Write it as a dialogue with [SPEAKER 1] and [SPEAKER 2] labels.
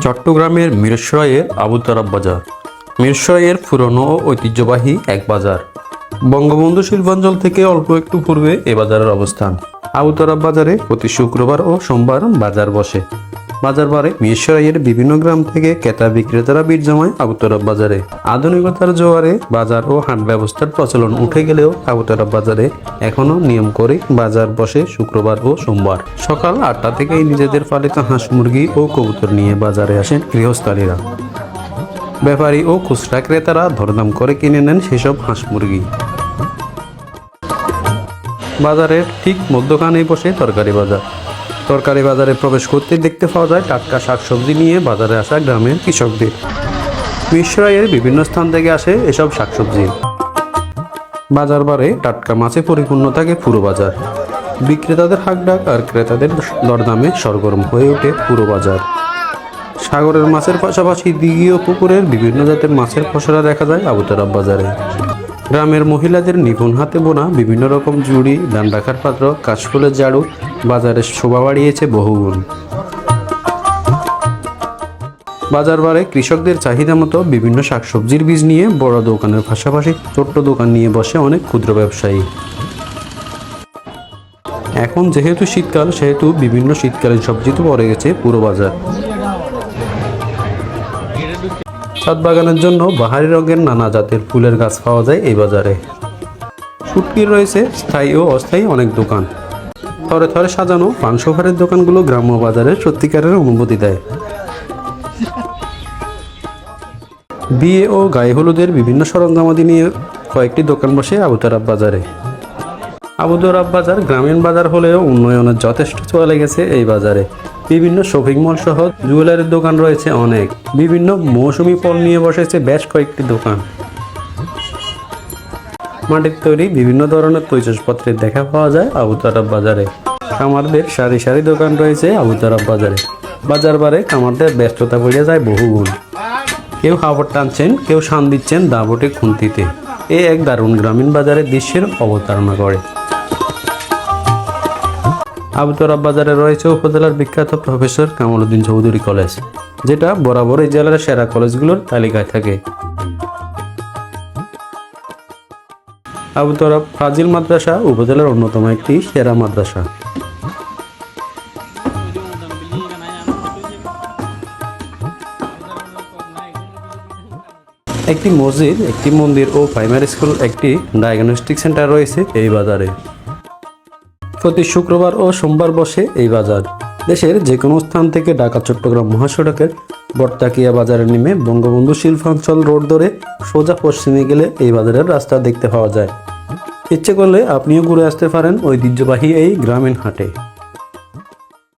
[SPEAKER 1] চট্টগ্রামের মিরসরাইয়ের আবু তরাব বাজার। মিরসরাইয়ের পুরনো ও ঐতিহ্যবাহী এক বাজার। বঙ্গবন্ধু শিল্পাঞ্চল থেকে অল্প একটু পূর্বে এ বাজারের অবস্থান। আবু তরাব বাজারে প্রতি শুক্রবার ও সোমবার বাজার বসে। বাজার বারে মিরসরাইয়ের বিভিন্ন গ্রাম থেকে ক্রেতা বিক্রেতারা ভিড় জমায় আবু তরাব বাজারে। আধুনিকতার জোয়ারে বাজার ও হাট ব্যবস্থার প্রচলন উঠে গেলেও আবু তরাব বাজারে এখনো নিয়ম করে বাজার বসে শুক্রবার ও সোমবার। সকাল 8টা থেকেই নিজেদের পালিত হাঁস মুরগি ও কবুতর নিয়ে বাজারে আসেন গৃহস্থালীরা। ব্যাপারী ও খুচরা ক্রেতারা দরদাম করে কিনে নেন সেসব হাঁস মুরগি। বাজারের ঠিক মধ্যখানেই বসে তরকারি বাজার। তরকারি বাজারে প্রবেশ করতে দেখতে পাওয়া যায় টাটকা শাকসবজি নিয়ে বাজারে আসা গ্রামের কৃষকদের। মিরসরাইয়ের বিভিন্ন স্থান থেকে আসে এসব শাকসবজি। বাজার বারে টাটকা মাছে পরিপূর্ণ থাকে পুরো বাজার। বিক্রেতাদের হাঁকডাক আর ক্রেতাদের দরদামে সরগরম হয়ে ওঠে পুরো বাজার। সাগরের মাছের পাশাপাশি দিঘি ও পুকুরের বিভিন্ন জাতের মাছের পসরা দেখা যায় আবু তরাব বাজারে। গ্রামের মহিলাদের নিপুণ হাতে বোনা বিভিন্ন রকম জুড়ি, ধান রাখার পাত্র, কাশফুলের ঝাড়ু বাজারের শোভা বাড়িয়েছে বহুগুণ। বাজার বারে কৃষকদের চাহিদা মতো বিভিন্ন শাকসবজির বীজ নিয়ে বড় দোকানের পাশাপাশি ছোট্ট দোকান নিয়ে বসে অনেক ক্ষুদ্র ব্যবসায়ী। এখন যেহেতু শীতকাল, সেহেতু বিভিন্ন শীতকালীন সবজি তো পড়ে গেছে পুরো বাজার। ছাদ বাগানের জন্য বাহারি রঙের নানা জাতের ফুলের গাছ পাওয়া যায় এই বাজারে। শুটকির রয়েছে স্থায়ী ও অস্থায়ী অনেক দোকান। থরে থরে সাজানো পান সুপারির দোকানগুলো গ্রাম্য বাজারের সত্যিকারের অনুভূতি দেয়। বিয়ে ও গায়ে হলুদের বিভিন্ন সরঞ্জামাদি নিয়ে কয়েকটি দোকান বসে আবু তরাব বাজারে। আবু তরাব বাজার গ্রামীণ বাজার হলেও উন্নয়নের যথেষ্ট ছোঁয়া লেগেছে এই বাজারে। বিভিন্ন শপিং মল সহ জুয়েলারির দোকান রয়েছে অনেক। বিভিন্ন মৌসুমি ফল নিয়ে বসেছে বেশ কয়েকটি দোকান। মাটির তৈরি বিভিন্ন ধরনের তৈজসপত্রের দেখা পাওয়া যায় আবু তরাব বাজারে। কামারদের সারি সারি দোকান রয়েছে আবু তরাব বাজারে। বাজার বারে কামারদের ব্যস্ততা বেড়ে যায় বহুগুণ। কেউ হাওড় টানছেন, কেউ শান দিচ্ছেন দাবটে খুন্তিতে। এ এক দারুণ গ্রামীণ বাজারের দৃশ্যের অবতারণা করে। আবু তরাব বাজারে রয়েছে উপজেলার বিখ্যাত প্রফেসর কামাল উদ্দিন চৌধুরী কলেজ, যেটা বরাবর এই জেলার সেরা কলেজগুলোর তালিকায় থাকে। আবু তরাব ফাজিল মাদ্রাসা উপজেলার অন্যতম একটি সেরা মাদ্রাসা। একটি মসজিদ, একটি মন্দির ও প্রাইমারি স্কুল, একটি ডায়াগনস্টিক সেন্টার রয়েছে এই বাজারে। প্রতি শুক্রবার ও সোমবার বসে এই বাজার। দেশের যে কোনো স্থান থেকে ঢাকা চট্টগ্রাম মহাসড়কের বটতাকিয়া বাজারে নেমে বঙ্গবন্ধু শিল্পাঞ্চল রোড ধরে সোজা পশ্চিমে গেলে এই বাজারের রাস্তা দেখতে পাওয়া যায়। ইচ্ছে করলে আপনিও ঘুরে আসতে পারেন ঐতিহ্যবাহী এই গ্রামীণ হাটে।